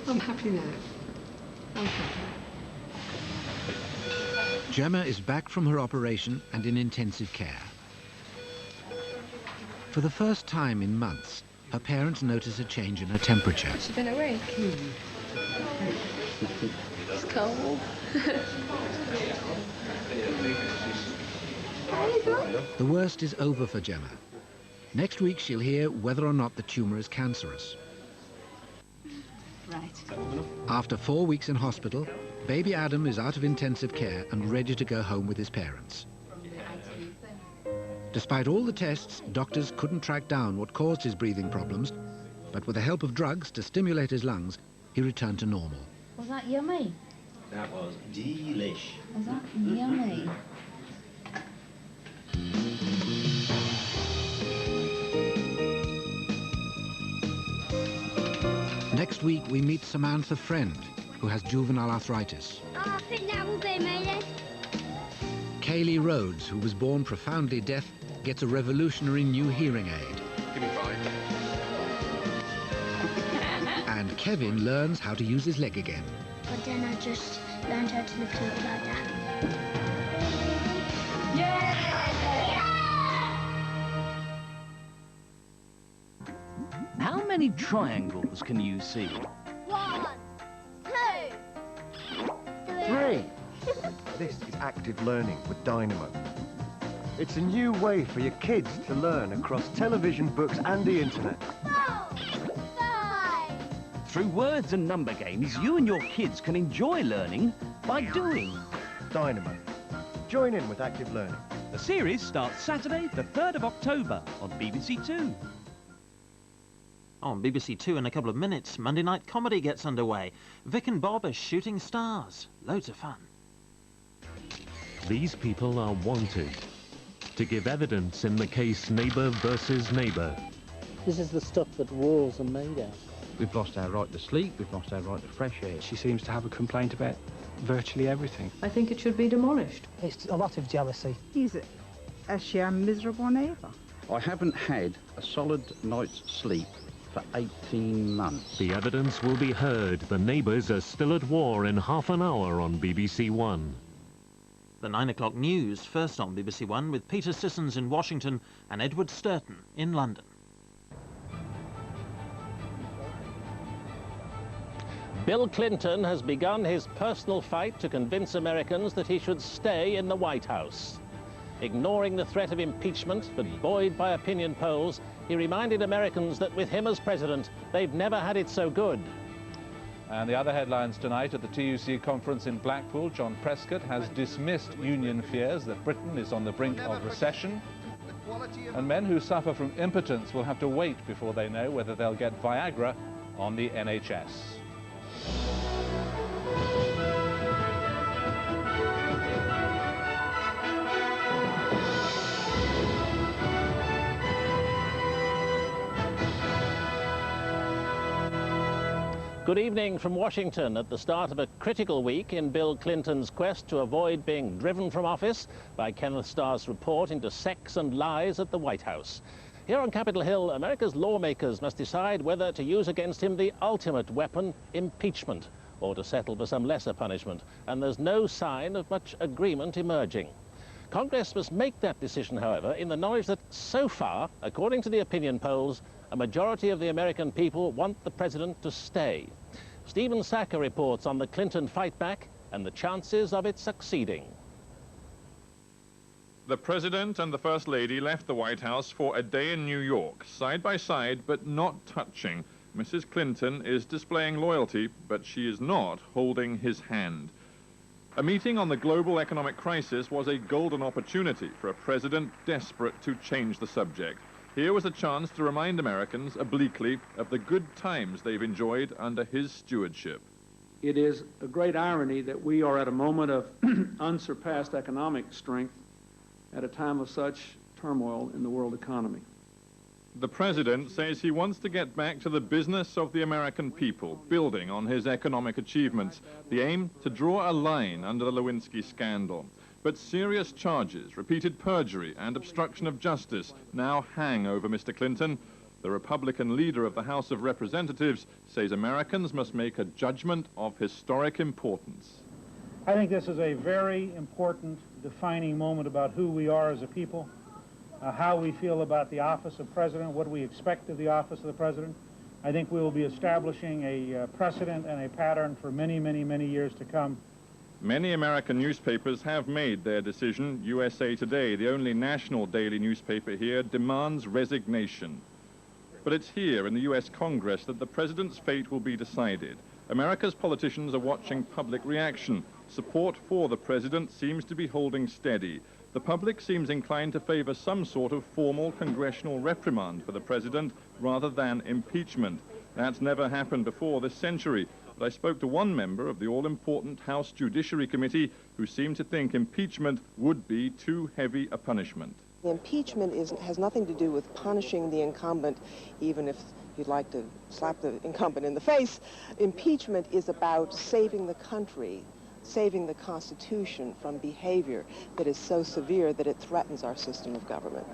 I'm happy now. I'm happy. Gemma is back from her operation and in intensive care. For the first time in months, her parents notice a change in her temperature. She's been awake. It's cold. The worst is over for Gemma. Next week she'll hear whether or not the tumour is cancerous. Right. After 4 weeks in hospital, baby Adam is out of intensive care and ready to go home with his parents. Despite all the tests, doctors couldn't track down what caused his breathing problems, but with the help of drugs to stimulate his lungs, he returned to normal. Was that yummy? That was delish. Was that yummy? Next week, we meet Samantha Friend, who has juvenile arthritis. Oh, I think that will be me then. Kaylee Rhodes, who was born profoundly deaf, gets a revolutionary new hearing aid. Give me 5. And Kevin learns how to use his leg again. But then I just learned how to lift it like that. How many triangles can you see? 1, 2, 3. This is active learning with Dynamo. It's a new way for your kids to learn across television, books and the internet. 4, 5. Through words and number games, you and your kids can enjoy learning by doing. Dynamo. Join in with active learning. The series starts Saturday, the 3rd of October on BBC Two. On BBC Two in a couple of minutes, Monday night comedy gets underway. Vic and Bob are shooting stars. Loads of fun. These people are wanted to give evidence in the case Neighbour versus Neighbour. This is the stuff that walls are made out. We've lost our right to sleep, we've lost our right to fresh air. She seems to have a complaint about virtually everything. I think it should be demolished. It's a lot of jealousy. Is it a sheer miserable neighbour? I haven't had a solid night's sleep for 18 months. The evidence will be heard. The neighbours are still at war in half an hour on BBC One. The 9 o'clock news, first on BBC One, with Peter Sissons in Washington and Edward Sturton in London. Bill Clinton has begun his personal fight to convince Americans that he should stay in the White House. Ignoring the threat of impeachment, but buoyed by opinion polls, he reminded Americans that with him as president, they've never had it so good. And the other headlines tonight at the TUC conference in Blackpool, John Prescott has dismissed union fears that Britain is on the brink of recession. And men who suffer from impotence will have to wait before they know whether they'll get viagra on the NHS. Good evening from Washington at the start of a critical week in Bill Clinton's quest to avoid being driven from office by Kenneth Starr's report into sex and lies at the White House. Here on Capitol Hill, America's lawmakers must decide whether to use against him the ultimate weapon, impeachment, or to settle for some lesser punishment. And there's no sign of much agreement emerging. Congress must make that decision, however, in the knowledge that so far, according to the opinion polls, a majority of the American people want the president to stay. Stephen Sacker reports on the Clinton fight back and the chances of it succeeding. The President and the First Lady left the White House for a day in New York, side by side but not touching. Mrs. Clinton is displaying loyalty, but she is not holding his hand. A meeting on the global economic crisis was a golden opportunity for a president desperate to change the subject. Here was a chance to remind Americans obliquely of the good times they've enjoyed under his stewardship. It is a great irony that we are at a moment of unsurpassed economic strength at a time of such turmoil in the world economy. The president says he wants to get back to the business of the American people, building on his economic achievements. The aim to draw a line under the Lewinsky scandal. But serious charges, repeated perjury and obstruction of justice now hang over Mr. Clinton. The Republican leader of the House of Representatives says Americans must make a judgment of historic importance. I think this is a very important defining moment about who we are as a people, how we feel about the office of president, what we expect of the office of the president. I think we will be establishing a precedent and a pattern for many, many, many years to come. Many American newspapers have made their decision. USA Today, the only national daily newspaper here, demands resignation. But it's here in the U.S. Congress that the president's fate will be decided. America's politicians are watching public reaction. Support for the president seems to be holding steady. The public seems inclined to favor some sort of formal congressional reprimand for the president rather than impeachment. That's never happened before this century. But I spoke to one member of the all-important House Judiciary Committee who seemed to think impeachment would be too heavy a punishment. Impeachment has nothing to do with punishing the incumbent, even if you'd like to slap the incumbent in the face. Impeachment is about saving the country, saving the Constitution from behavior that is so severe that it threatens our system of government.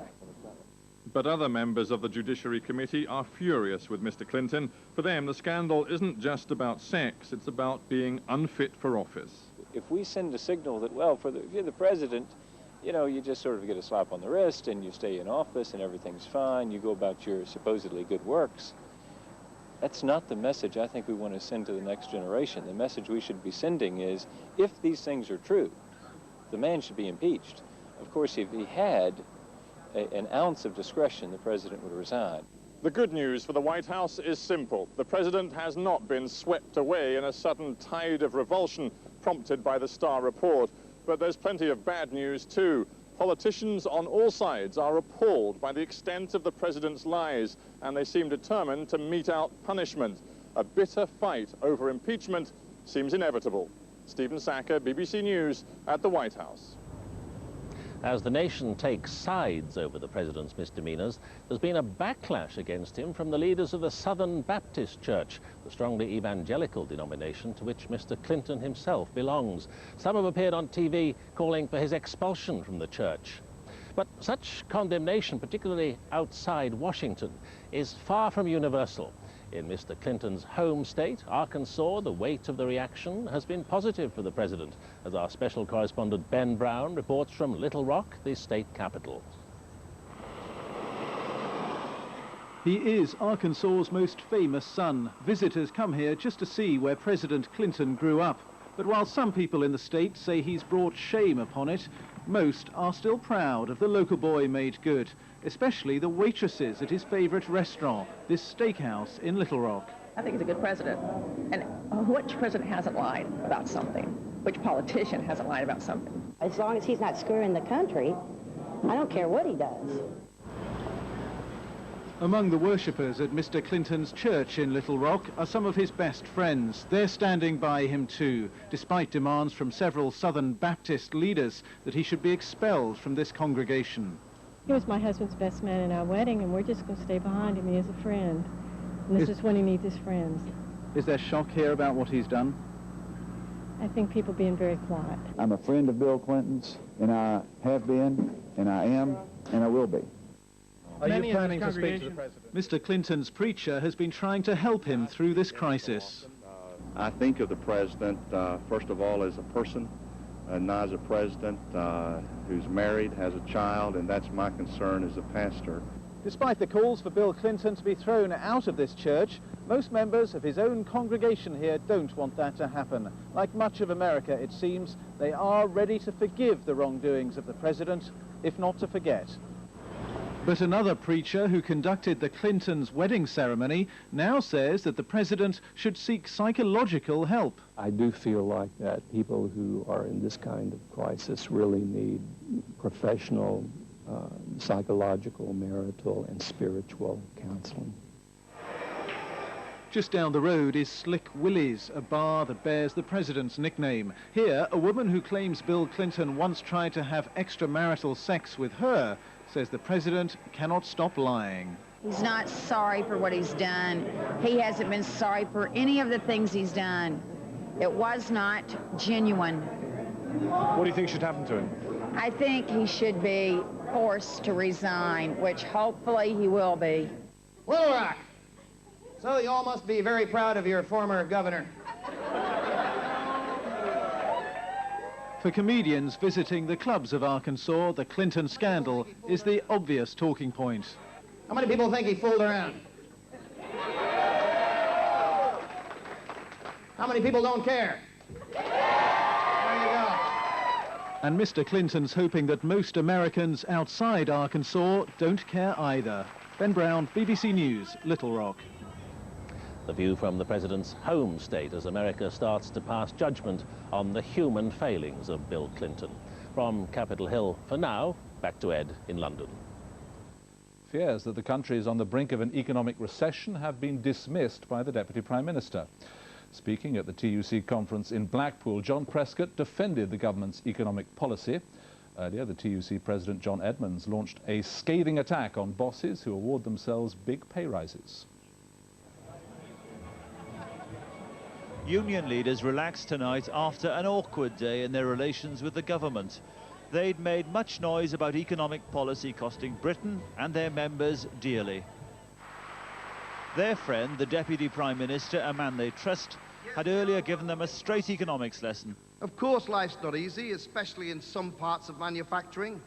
But other members of the Judiciary Committee are furious with Mr. Clinton. For them, the scandal isn't just about sex, it's about being unfit for office. If we send a signal that, well, if you're the president, you know, you just sort of get a slap on the wrist and you stay in office and everything's fine, you go about your supposedly good works, that's not the message I think we want to send to the next generation. The message we should be sending is, if these things are true, the man should be impeached. Of course, if he had an ounce of discretion, the president would resign. The good news for the White House is simple. The president has not been swept away in a sudden tide of revulsion prompted by the Starr report. But there's plenty of bad news, too. Politicians on all sides are appalled by the extent of the president's lies, and they seem determined to mete out punishment. A bitter fight over impeachment seems inevitable. Stephen Sacker, BBC News, at the White House. As the nation takes sides over the president's misdemeanors, there's been a backlash against him from the leaders of the Southern Baptist Church, the strongly evangelical denomination to which Mr. Clinton himself belongs. Some have appeared on TV calling for his expulsion from the church. But such condemnation, particularly outside Washington, is far from universal. In Mr. Clinton's home state, Arkansas, the weight of the reaction has been positive for the president, as our special correspondent Ben Brown reports from Little Rock, the state capital. He is Arkansas's most famous son. Visitors come here just to see where President Clinton grew up. But while some people in the state say he's brought shame upon it, most are still proud of the local boy made good, especially the waitresses at his favourite restaurant, this steakhouse in Little Rock. I think he's a good president. And which president hasn't lied about something? Which politician hasn't lied about something? As long as he's not screwing the country, I don't care what he does. Among the worshippers at Mr. Clinton's church in Little Rock are some of his best friends. They're standing by him too, despite demands from several Southern Baptist leaders that he should be expelled from this congregation. He was my husband's best man in our wedding, and we're just going to stay behind him. He is a friend. And this is when he needs his friends. Is there shock here about what he's done? I think people being very quiet. I'm a friend of Bill Clinton's, and I have been, and I am, and I will be. Are you planning to speak to the president? Mr. Clinton's preacher has been trying to help him through this crisis. I think of the president, first of all, as a person, not as a president who's married, has a child, and that's my concern as a pastor. Despite the calls for Bill Clinton to be thrown out of this church, most members of his own congregation here don't want that to happen. Like much of America, it seems, they are ready to forgive the wrongdoings of the president, if not to forget. But another preacher who conducted the Clintons' wedding ceremony now says that the president should seek psychological help. I do feel like that people who are in this kind of crisis really need professional, psychological, marital, and spiritual counseling. Just down the road is Slick Willie's, a bar that bears the president's nickname. Here, a woman who claims Bill Clinton once tried to have extramarital sex with her says the president cannot stop lying. He's not sorry for what he's done. He hasn't been sorry for any of the things he's done. It was not genuine. What do you think should happen to him? I think he should be forced to resign, which hopefully he will be. Little Rock. So you all must be very proud of your former governor. For comedians visiting the clubs of Arkansas, the Clinton scandal is the obvious talking point. How many people think he fooled around? How many people don't care? There you go. And Mr. Clinton's hoping that most Americans outside Arkansas don't care either. Ben Brown, BBC News, Little Rock. The view from the president's home state as America starts to pass judgment on the human failings of Bill Clinton. From Capitol Hill, for now, back to Ed in London. Fears that the country is on the brink of an economic recession have been dismissed by the Deputy Prime Minister. Speaking at the TUC conference in Blackpool, John Prescott defended the government's economic policy. Earlier, the TUC President John Edmonds launched a scathing attack on bosses who award themselves big pay rises. Union leaders relaxed tonight after an awkward day in their relations with the government. They'd made much noise about economic policy costing Britain and their members dearly. Their friend, the Deputy Prime Minister, a man they trust, had earlier given them a straight economics lesson. Of course, life's not easy, especially in some parts of manufacturing,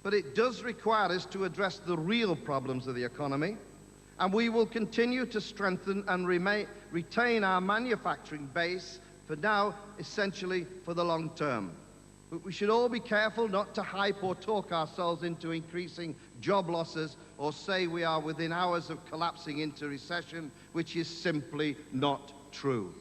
but it does require us to address the real problems of the economy, and we will continue to strengthen and retain our manufacturing base for now, essentially for the long term. But we should all be careful not to hype or talk ourselves into increasing job losses or say we are within hours of collapsing into recession, which is simply not true.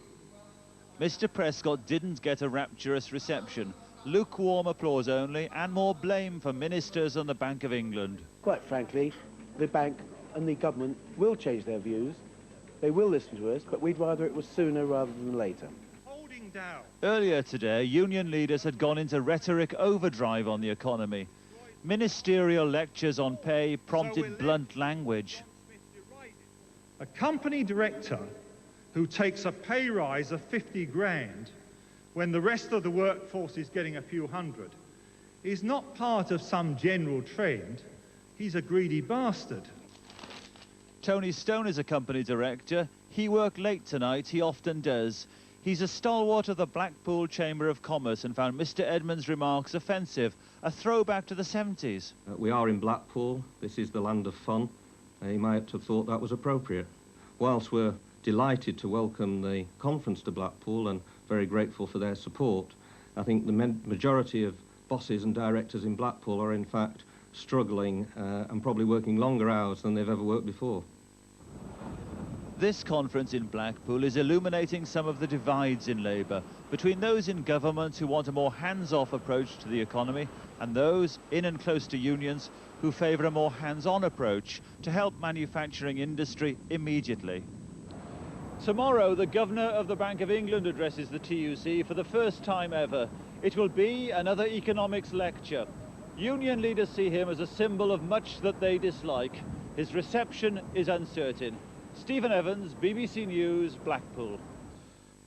Mr. Prescott didn't get a rapturous reception. Lukewarm applause only, and more blame for ministers and the Bank of England. Quite frankly, the bank and the government will change their views. They will listen to us, but we'd rather it was sooner rather than later. Earlier today, union leaders had gone into rhetoric overdrive on the economy. Ministerial lectures on pay prompted blunt language. A company director who takes a pay rise of 50 grand when the rest of the workforce is getting a few hundred is not part of some general trend. He's a greedy bastard. Tony Stone is a company director. He worked late tonight, he often does. He's a stalwart of the Blackpool Chamber of Commerce and found Mr. Edmonds' remarks offensive, a throwback to the 70s. We are in Blackpool. This is the land of fun. He might have thought that was appropriate. Whilst we're delighted to welcome the conference to Blackpool and very grateful for their support, I think the majority of bosses and directors in Blackpool are in fact struggling and probably working longer hours than they've ever worked before. This conference in Blackpool is illuminating some of the divides in Labour between those in government who want a more hands-off approach to the economy and those in and close to unions who favour a more hands-on approach to help manufacturing industry immediately. Tomorrow, the Governor of the Bank of England addresses the TUC for the first time ever. It will be another economics lecture. Union leaders see him as a symbol of much that they dislike. His reception is uncertain. Stephen Evans, BBC News, Blackpool.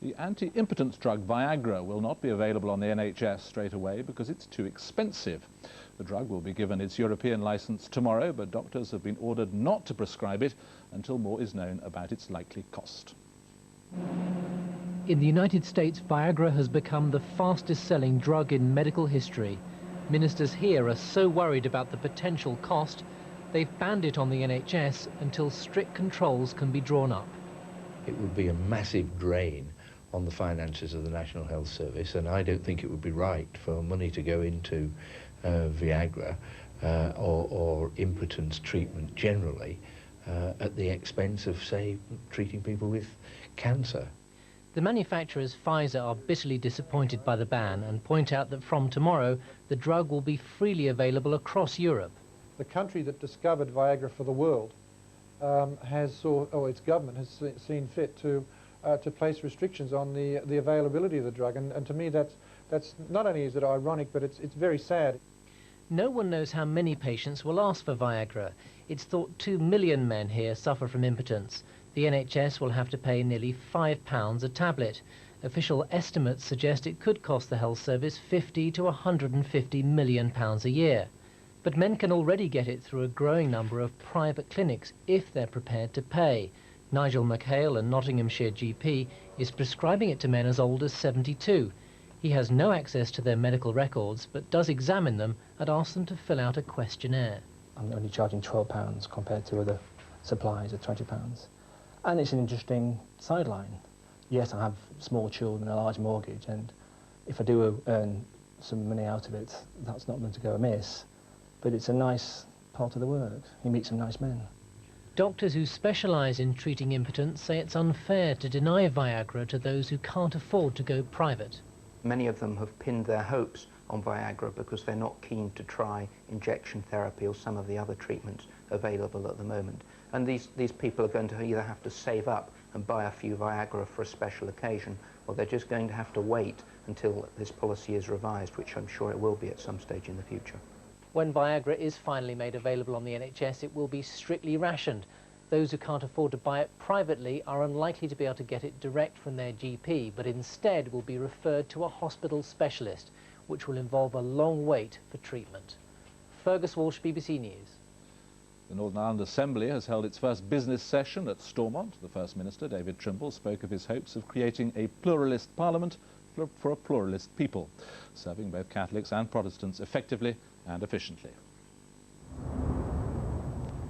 The anti-impotence drug Viagra will not be available on the NHS straight away because it's too expensive. The drug will be given its European licence tomorrow, but doctors have been ordered not to prescribe it until more is known about its likely cost. In the United States, Viagra has become the fastest-selling drug in medical history. Ministers here are so worried about the potential cost, they've banned it on the NHS until strict controls can be drawn up. It would be a massive drain on the finances of the National Health Service, and I don't think it would be right for money to go into Viagra or impotence treatment generally at the expense of, say, treating people with cancer. The manufacturers, Pfizer, are bitterly disappointed by the ban and point out that from tomorrow the drug will be freely available across Europe. The country that discovered Viagra for the world its government has seen fit to place restrictions on the availability of the drug, and to me that's not only is it ironic, but it's very sad. No one knows how many patients will ask for Viagra. It's thought 2 million men here suffer from impotence. The NHS will have to pay nearly £5 a tablet. Official estimates suggest it could cost the health service £50 to £150 million a year. But men can already get it through a growing number of private clinics if they're prepared to pay. Nigel McHale, a Nottinghamshire GP, is prescribing it to men as old as 72. He has no access to their medical records, but does examine them and asks them to fill out a questionnaire. I'm only charging £12 compared to other supplies at £20. And it's an interesting sideline. Yes, I have small children, a large mortgage, and if I do earn some money out of it, that's not going to go amiss. But it's a nice part of the work. You meet some nice men. Doctors who specialise in treating impotence say it's unfair to deny Viagra to those who can't afford to go private. Many of them have pinned their hopes on Viagra because they're not keen to try injection therapy or some of the other treatments available at the moment. And these people are going to either have to save up and buy a few Viagra for a special occasion, or they're just going to have to wait until this policy is revised, which I'm sure it will be at some stage in the future. When Viagra is finally made available on the NHS, it will be strictly rationed. Those who can't afford to buy it privately are unlikely to be able to get it direct from their GP, but instead will be referred to a hospital specialist, which will involve a long wait for treatment. Fergus Walsh, BBC News. The Northern Ireland Assembly has held its first business session at Stormont. The First Minister, David Trimble, spoke of his hopes of creating a pluralist parliament for a pluralist people, serving both Catholics and Protestants effectively and efficiently.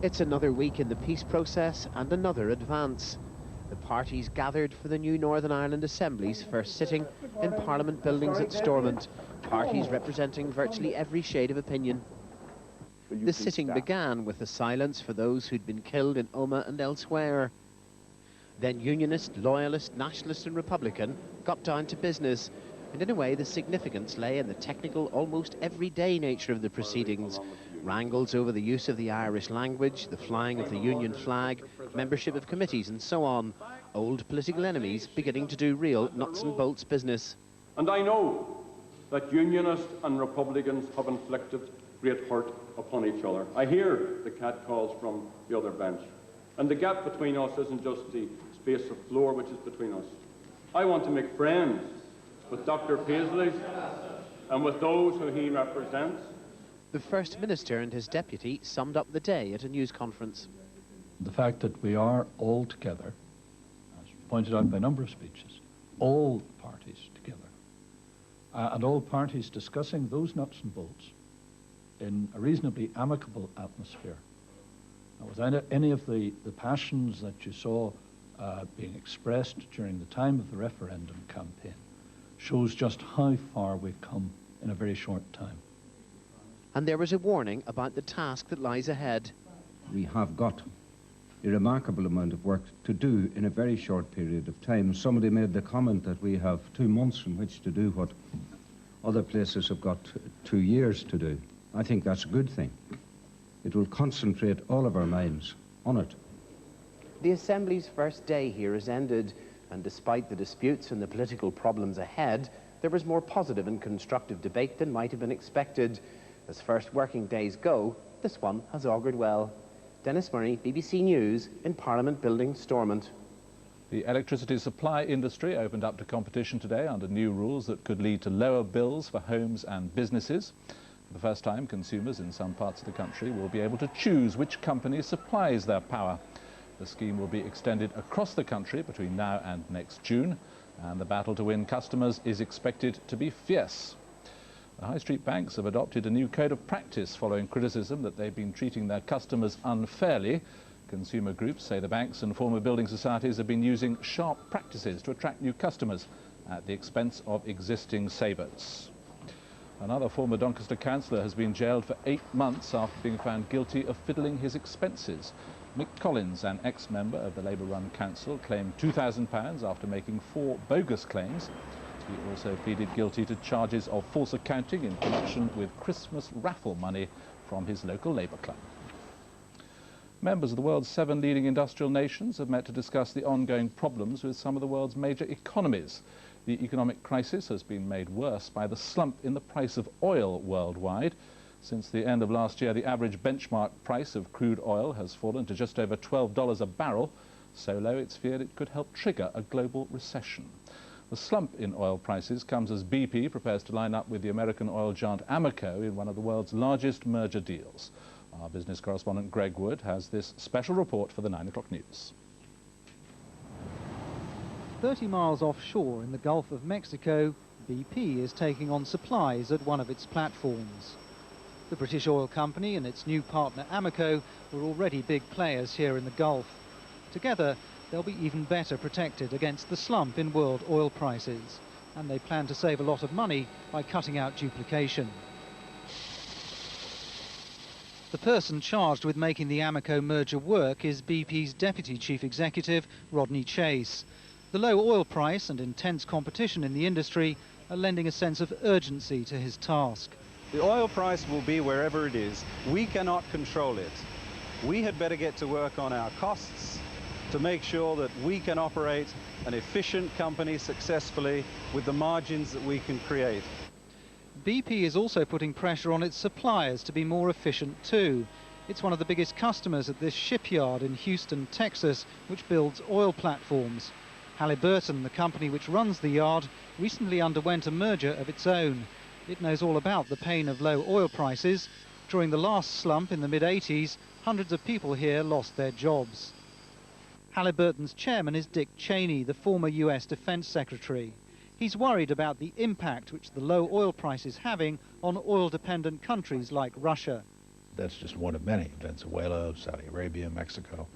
It's another week in the peace process and another advance. The parties gathered for the new Northern Ireland Assembly's first sitting in Parliament buildings at Stormont, parties representing virtually every shade of opinion. The sitting began with the silence for those who'd been killed in Omagh and elsewhere. Then Unionist, Loyalist, Nationalist and Republican got down to business, and in a way the significance lay in the technical, almost everyday nature of the proceedings. Wrangles over the use of the Irish language, the flying of the Union flag, membership of committees and so on. Old political enemies beginning to do real nuts and bolts business. And I know that Unionists and Republicans have inflicted great hurt upon each other. I hear the catcalls from the other bench. And the gap between us isn't just the space of floor which is between us. I want to make friends with Dr. Paisley and with those who he represents. The First Minister and his deputy summed up the day at a news conference. The fact that we are all together, as pointed out by a number of speeches, all parties together, and all parties discussing those nuts and bolts in a reasonably amicable atmosphere, without any of the passions that you saw being expressed during the time of the referendum campaign, shows just how far we've come in a very short time. And there was a warning about the task that lies ahead. We have got a remarkable amount of work to do in a very short period of time. Somebody made the comment that we have 2 months in which to do what other places have got 2 years to do. I think that's a good thing. It will concentrate all of our minds on it. The Assembly's first day here has ended, and despite the disputes and the political problems ahead, there was more positive and constructive debate than might have been expected. As first working days go, this one has augured well. Dennis Murray, BBC News, in Parliament Building, Stormont. The electricity supply industry opened up to competition today under new rules that could lead to lower bills for homes and businesses. For the first time, consumers in some parts of the country will be able to choose which company supplies their power. The scheme will be extended across the country between now and next June, and the battle to win customers is expected to be fierce. The high street banks have adopted a new code of practice following criticism that they've been treating their customers unfairly. Consumer groups say the banks and former building societies have been using sharp practices to attract new customers at the expense of existing savers. Another former Doncaster councillor has been jailed for 8 months after being found guilty of fiddling his expenses. Mick Collins, an ex-member of the Labour-run council, claimed £2,000 after making 4 bogus claims. He also pleaded guilty to charges of false accounting in connection with Christmas raffle money from his local Labour club. Members of the world's 7 leading industrial nations have met to discuss the ongoing problems with some of the world's major economies. The economic crisis has been made worse by the slump in the price of oil worldwide. Since the end of last year, the average benchmark price of crude oil has fallen to just over $12 a barrel, so low it's feared it could help trigger a global recession. The slump in oil prices comes as BP prepares to line up with the American oil giant Amoco in one of the world's largest merger deals. Our business correspondent Greg Wood has this special report for the 9 o'clock news. 30 miles offshore in the Gulf of Mexico, BP is taking on supplies at one of its platforms. The British oil company and its new partner Amoco were already big players here in the Gulf. Together, they'll be even better protected against the slump in world oil prices, and they plan to save a lot of money by cutting out duplication. The person charged with making the Amoco merger work is BP's Deputy Chief Executive, Rodney Chase. The low oil price and intense competition in the industry are lending a sense of urgency to his task. The oil price will be wherever it is. We cannot control it. We had better get to work on our costs to make sure that we can operate an efficient company successfully with the margins that we can create. BP is also putting pressure on its suppliers to be more efficient too. It's one of the biggest customers at this shipyard in Houston, Texas, which builds oil platforms. Halliburton, the company which runs the yard, recently underwent a merger of its own. It knows all about the pain of low oil prices. During the last slump in the mid-80s, hundreds of people here lost their jobs. Halliburton's chairman is Dick Cheney, the former US Defense Secretary. He's worried about the impact which the low oil price is having on oil-dependent countries like Russia. That's just one of many. Venezuela, Saudi Arabia, Mexico,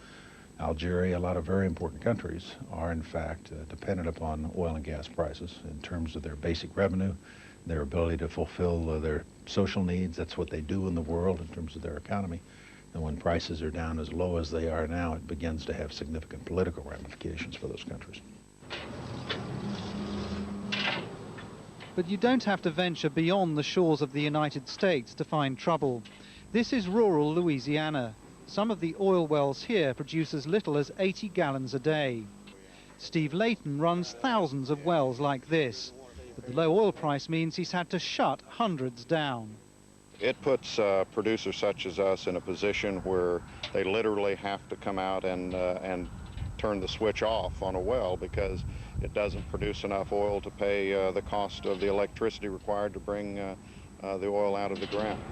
Algeria, a lot of very important countries are in fact dependent upon oil and gas prices in terms of their basic revenue, their ability to fulfill their social needs. That's what they do in the world in terms of their economy. And when prices are down as low as they are now, it begins to have significant political ramifications for those countries. But you don't have to venture beyond the shores of the United States to find trouble. This is rural Louisiana. Some of the oil wells here produce as little as 80 gallons a day. Steve Layton runs thousands of wells like this. But the low oil price means he's had to shut hundreds down. It puts producers such as us in a position where they literally have to come out and turn the switch off on a well because it doesn't produce enough oil to pay the cost of the electricity required to bring the oil out of the ground.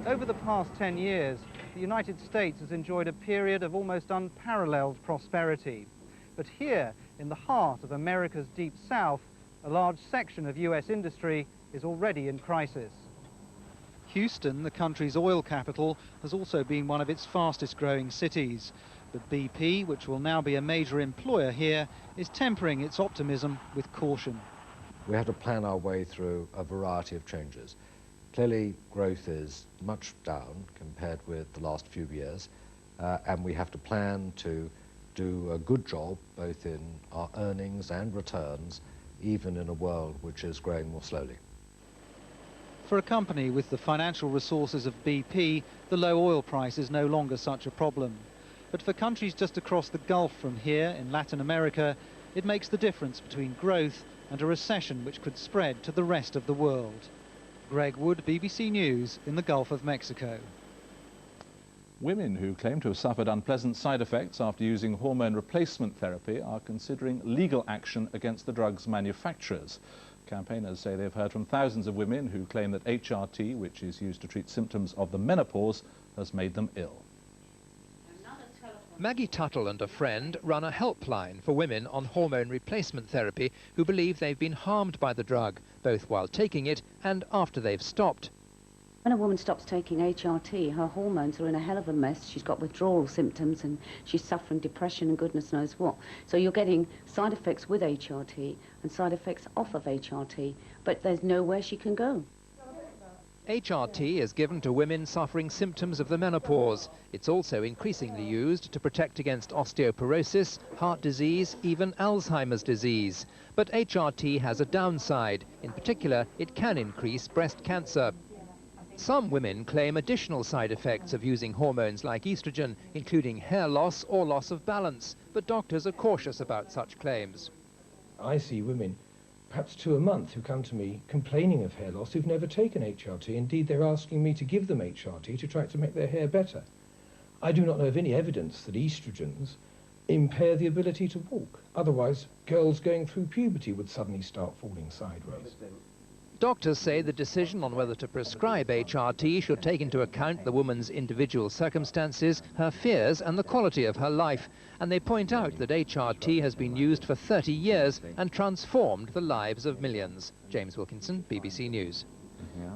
Over the past 10 years, the United States has enjoyed a period of almost unparalleled prosperity. But here, in the heart of America's deep south, a large section of US industry is already in crisis. Houston, the country's oil capital, has also been one of its fastest growing cities. But BP, which will now be a major employer here, is tempering its optimism with caution. We have to plan our way through a variety of changes. Clearly, growth is much down compared with the last few years, and we have to plan to do a good job both in our earnings and returns, even in a world which is growing more slowly. For a company with the financial resources of BP, the low oil price is no longer such a problem. But for countries just across the Gulf from here in Latin America, it makes the difference between growth and a recession which could spread to the rest of the world. Greg Wood, BBC News, in the Gulf of Mexico. Women who claim to have suffered unpleasant side effects after using hormone replacement therapy are considering legal action against the drug's manufacturers. Campaigners say they've heard from thousands of women who claim that HRT, which is used to treat symptoms of the menopause, has made them ill. Maggie Tuttle and a friend run a helpline for women on hormone replacement therapy who believe they've been harmed by the drug, both while taking it and after they've stopped. When a woman stops taking HRT, her hormones are in a hell of a mess. She's got withdrawal symptoms and she's suffering depression and goodness knows what. So you're getting side effects with HRT and side effects off of HRT, but there's nowhere she can go. HRT is given to women suffering symptoms of the menopause. It's also increasingly used to protect against osteoporosis, heart disease, even Alzheimer's disease. But HRT has a downside. In particular, it can increase breast cancer. Some women claim additional side effects of using hormones like estrogen, including hair loss or loss of balance. But doctors are cautious about such claims. I see women, perhaps 2 a month, who come to me complaining of hair loss who've never taken HRT. Indeed, they're asking me to give them HRT to try to make their hair better. I do not know of any evidence that estrogens impair the ability to walk. Otherwise, girls going through puberty would suddenly start falling sideways. Doctors say the decision on whether to prescribe HRT should take into account the woman's individual circumstances, her fears and the quality of her life. And they point out that HRT has been used for 30 years and transformed the lives of millions. James Wilkinson, BBC News.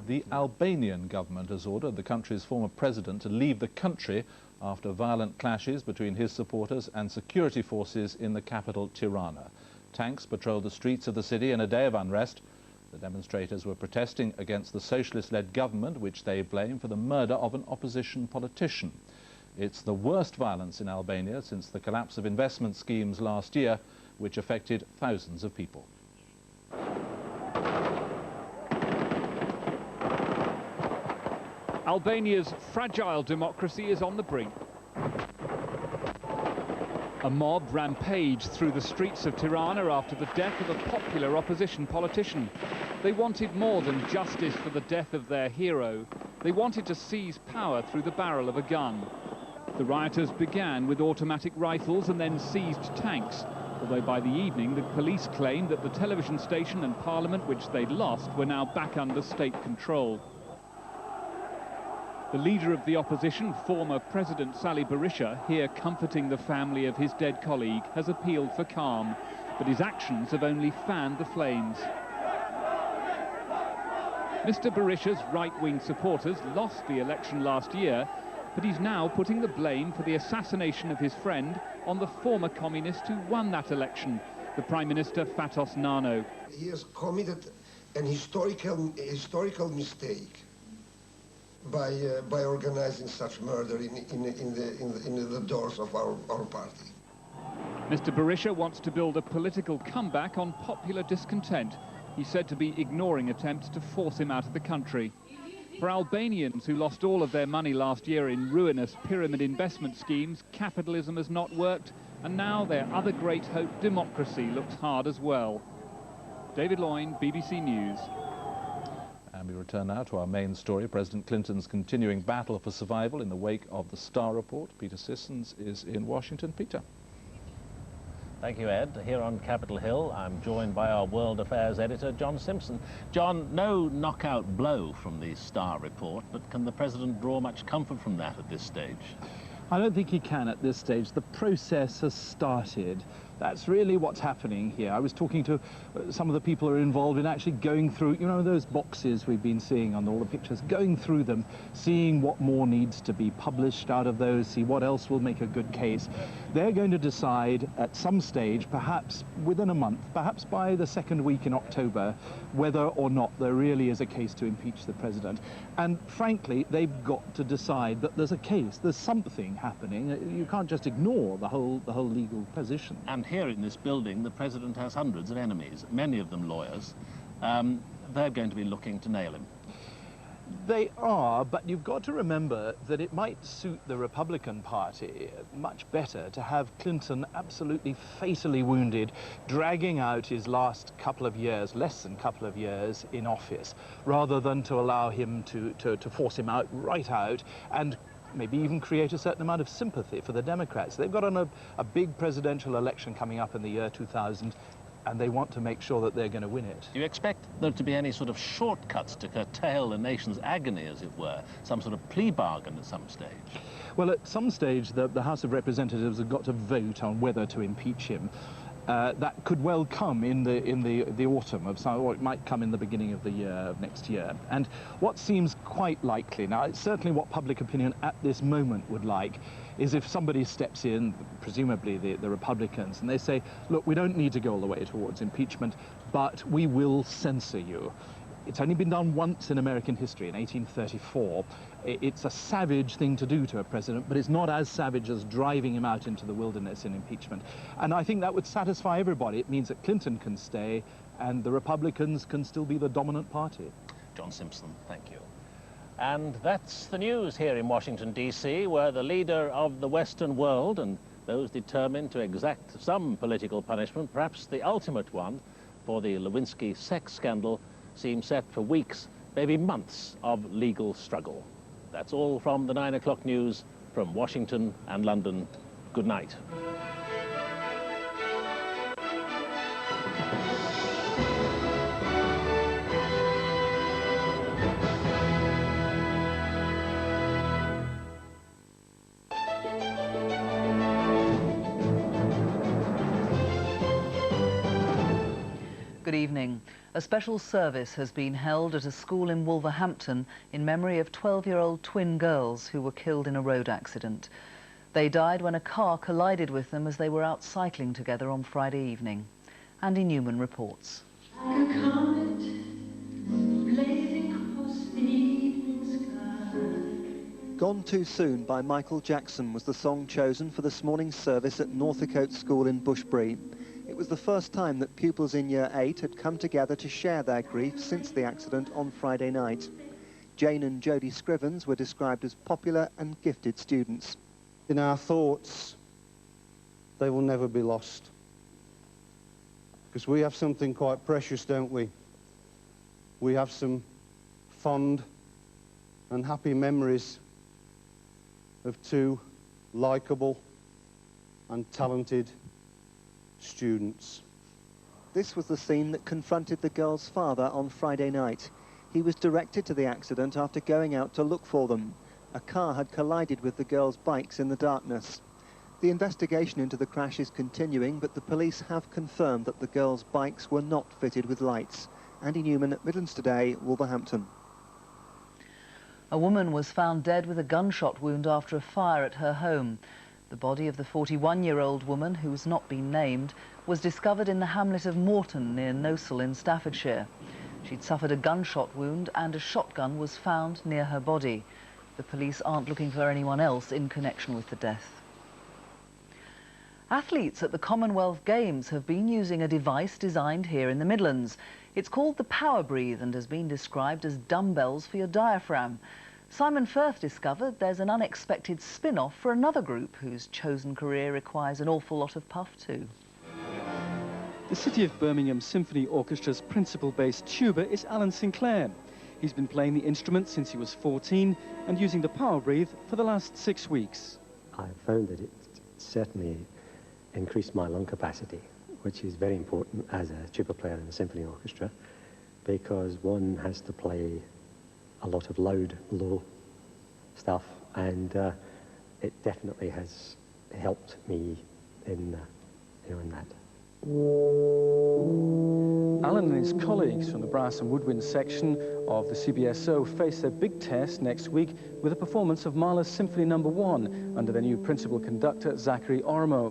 The Albanian government has ordered the country's former president to leave the country after violent clashes between his supporters and security forces in the capital, Tirana. Tanks patrolled the streets of the city in a day of unrest. The demonstrators were protesting against the socialist-led government, which they blame for the murder of an opposition politician. It's the worst violence in Albania since the collapse of investment schemes last year, which affected thousands of people. Albania's fragile democracy is on the brink. A mob rampaged through the streets of Tirana after the death of a popular opposition politician. They wanted more than justice for the death of their hero. They wanted to seize power through the barrel of a gun. The rioters began with automatic rifles and then seized tanks, although by the evening the police claimed that the television station and parliament which they'd lost were now back under state control. The leader of the opposition, former President Sali Berisha, here comforting the family of his dead colleague, has appealed for calm, but his actions have only fanned the flames. Mr. Berisha's right-wing supporters lost the election last year, but he's now putting the blame for the assassination of his friend on the former communist who won that election, the Prime Minister Fatos Nano. He has committed an historical mistake by organizing such murder in the doors of our party. Mr. Berisha wants to build a political comeback on popular discontent. He's said to be ignoring attempts to force him out of the country. For Albanians who lost all of their money last year in ruinous pyramid investment schemes, capitalism has not worked, and now their other great hope, democracy, looks hard as well. David Loyne, BBC News. And we return now to our main story, President Clinton's continuing battle for survival in the wake of the Starr report. Peter Sissons is in Washington. Peter. Thank you, Ed. Here on Capitol Hill, I'm joined by our World Affairs editor, John Simpson. John, no knockout blow from the Starr report, but can the President draw much comfort from that at this stage? I don't think he can at this stage. The process has started. That's really what's happening here. I was talking to some of the people who are involved in actually going through, you know, those boxes we've been seeing on all the pictures, going through them, seeing what more needs to be published out of those, see what else will make a good case. They're going to decide at some stage, perhaps within a month, perhaps by the second week in October, whether or not there really is a case to impeach the president. And frankly, they've got to decide that there's a case, there's something happening. You can't just ignore the whole legal position. And here in this building, the President has hundreds of enemies, many of them lawyers. They're going to be looking to nail him. They are, but you've got to remember that it might suit the Republican Party much better to have Clinton absolutely fatally wounded, dragging out his last couple of years, less than couple of years, in office, rather than to allow him to force him out, right out, and maybe even create a certain amount of sympathy for the Democrats. They've got on a big presidential election coming up in the year 2000, and they want to make sure that they're going to win it. Do you expect there to be any sort of shortcuts to curtail the nation's agony, as it were? Some sort of plea bargain at some stage? Well, at some stage, the House of Representatives have got to vote on whether to impeach him. That could well come in the autumn of some, or it might come in the beginning of the year of next year. And what seems quite likely now, it's certainly what public opinion at this moment would like, is if somebody steps in, presumably the Republicans, and they say, look, we don't need to go all the way towards impeachment, but we will censor you. It's only been done once in American history, in 1834. It's a savage thing to do to a president, but it's not as savage as driving him out into the wilderness in impeachment. And I think that would satisfy everybody. It means that Clinton can stay and the Republicans can still be the dominant party. John Simpson, thank you. And that's the news here in Washington, D.C., where the leader of the Western world and those determined to exact some political punishment, perhaps the ultimate one, for the Lewinsky sex scandal, seem set for weeks, maybe months of legal struggle. That's all from the 9 o'clock news from Washington and London. Good night. Good evening. A special service has been held at a school in Wolverhampton in memory of 12-year-old twin girls who were killed in a road accident. They died when a car collided with them as they were out cycling together on Friday evening. Andy Newman reports. Gone Too Soon by Michael Jackson was the song chosen for this morning's service at Northicote School in Bushbury. It was the first time that pupils in Year 8 had come together to share their grief since the accident on Friday night. Jane and Jodie Scrivens were described as popular and gifted students. In our thoughts, they will never be lost. Because we have something quite precious, don't we? We have some fond and happy memories of two likeable and talented students. This was the scene that confronted the girls' father on Friday night. He was directed to the accident after going out to look for them. A car had collided with the girls' bikes in the darkness. The investigation into the crash is continuing, but the police have confirmed that the girls' bikes were not fitted with lights. Andy Newman at Midlands Today, Wolverhampton. A woman was found dead with a gunshot wound after a fire at her home. The body of the 41-year-old woman, who's not been named, was discovered in the hamlet of Morton near Nosal in Staffordshire. She'd suffered a gunshot wound and a shotgun was found near her body. The police aren't looking for anyone else in connection with the death. Athletes at the Commonwealth Games have been using a device designed here in the Midlands. It's called the Power Breathe and has been described as dumbbells for your diaphragm. Simon Firth discovered there's an unexpected spin-off for another group whose chosen career requires an awful lot of puff too. The City of Birmingham Symphony Orchestra's principal bass tuba is Alan Sinclair. He's been playing the instrument since he was 14 and using the Power Breathe for the last 6 weeks. I found that it certainly increased my lung capacity, which is very important as a tuba player in a symphony orchestra, because one has to play a lot of loud, low stuff, and it definitely has helped me in that. Alan and his colleagues from the brass and woodwind section of the CBSO face their big test next week with a performance of Mahler's Symphony No. 1 under their new principal conductor, Zachary Ormo.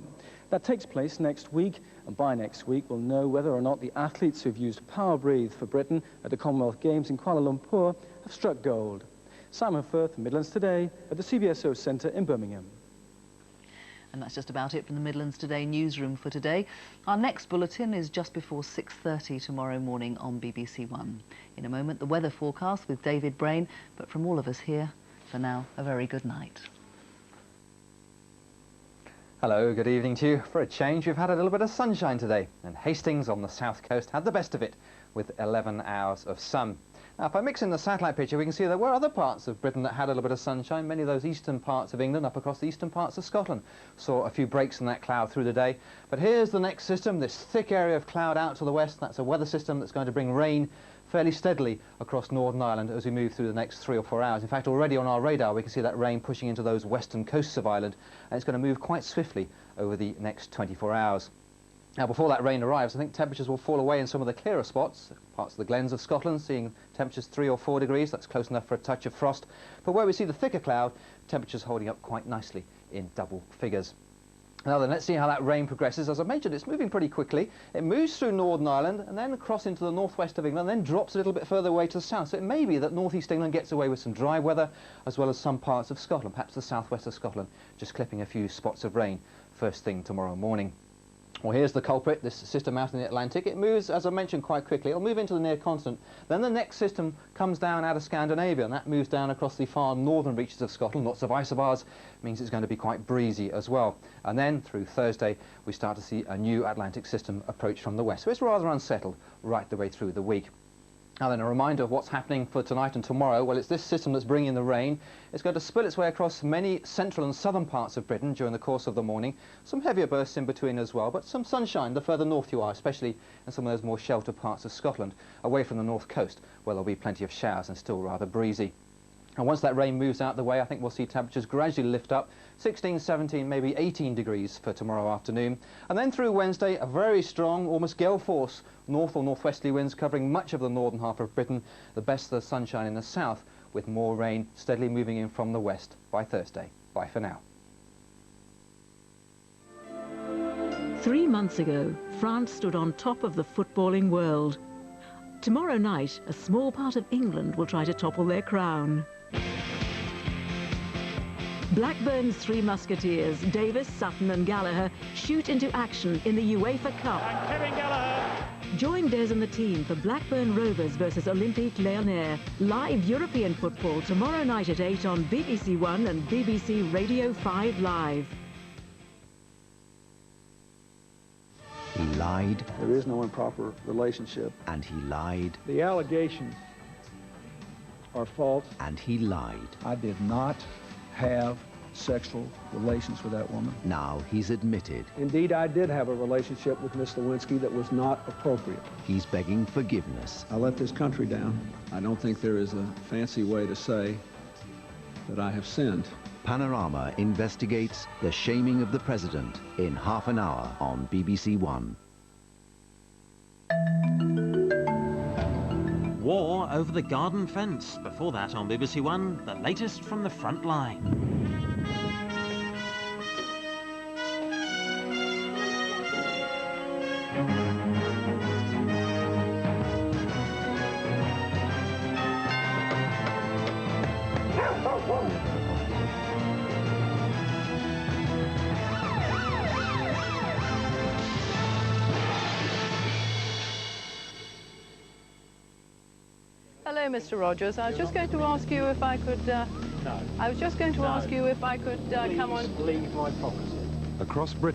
That takes place next week, and by next week we'll know whether or not the athletes who've used Power Breathe for Britain at the Commonwealth Games in Kuala Lumpur have struck gold. Simon Firth, Midlands Today, at the CBSO Centre in Birmingham. And that's just about it from the Midlands Today newsroom for today. Our next bulletin is just before 6:30 tomorrow morning on BBC One. In a moment, the weather forecast with David Braine, but from all of us here, for now, a very good night. Hello, good evening to you. For a change, we've had a little bit of sunshine today, and Hastings on the south coast had the best of it with 11 hours of sun. Now, if I mix in the satellite picture, we can see there were other parts of Britain that had a little bit of sunshine. Many of those eastern parts of England, up across the eastern parts of Scotland, saw a few breaks in that cloud through the day. But here's the next system, this thick area of cloud out to the west. That's a weather system that's going to bring rain fairly steadily across Northern Ireland as we move through the next 3 or 4 hours. In fact, already on our radar, we can see that rain pushing into those western coasts of Ireland, and it's going to move quite swiftly over the next 24 hours. Now, before that rain arrives, I think temperatures will fall away in some of the clearer spots, parts of the glens of Scotland, seeing temperatures 3 or 4 degrees. That's close enough for a touch of frost. But where we see the thicker cloud, temperatures holding up quite nicely in double figures. Now then, let's see how that rain progresses. As I mentioned, it's moving pretty quickly. It moves through Northern Ireland and then across into the northwest of England, then drops a little bit further away to the south. So it may be that northeast England gets away with some dry weather, as well as some parts of Scotland, perhaps the southwest of Scotland, just clipping a few spots of rain first thing tomorrow morning. Well, here's the culprit, this system out in the Atlantic. It moves, as I mentioned, quite quickly. It'll move into the near continent. Then the next system comes down out of Scandinavia, and that moves down across the far northern reaches of Scotland. Lots of isobars, means it's going to be quite breezy as well. And then through Thursday, we start to see a new Atlantic system approach from the west. So it's rather unsettled right the way through the week. Now then, a reminder of what's happening for tonight and tomorrow. Well, it's this system that's bringing the rain. It's going to spill its way across many central and southern parts of Britain during the course of the morning. Some heavier bursts in between as well, but some sunshine the further north you are, especially in some of those more sheltered parts of Scotland, away from the north coast, where there'll be plenty of showers and still rather breezy. And once that rain moves out the way, I think we'll see temperatures gradually lift up, 16, 17, maybe 18 degrees for tomorrow afternoon. And then through Wednesday, a very strong, almost gale force, north or northwesterly winds covering much of the northern half of Britain, the best of the sunshine in the south, with more rain steadily moving in from the west by Thursday. Bye for now. 3 months ago, France stood on top of the footballing world. Tomorrow night, a small part of England will try to topple their crown. Blackburn's three musketeers, Davis, Sutton and Gallagher, shoot into action in the UEFA Cup. And Kevin Gallagher. Join Des and the team for Blackburn Rovers versus Olympique Lyonnais. Live European football tomorrow night at 8 on BBC One and BBC Radio 5 Live. He lied. There is no improper relationship. And he lied. The allegations are false. And he lied. I did not have sexual relations with that woman. Now he's admitted. Indeed, I did have a relationship with Miss Lewinsky that was not appropriate. He's begging forgiveness. I let this country down. I don't think there is a fancy way to say that I have sinned. Panorama investigates the shaming of the president in half an hour on BBC One. War over the garden fence. Before that on BBC One, the latest from the front line. Hello, Mr. Rogers. I was just going to ask you if I could... No. I was just going to ask you if I could come on... Leave my property. Across Britain.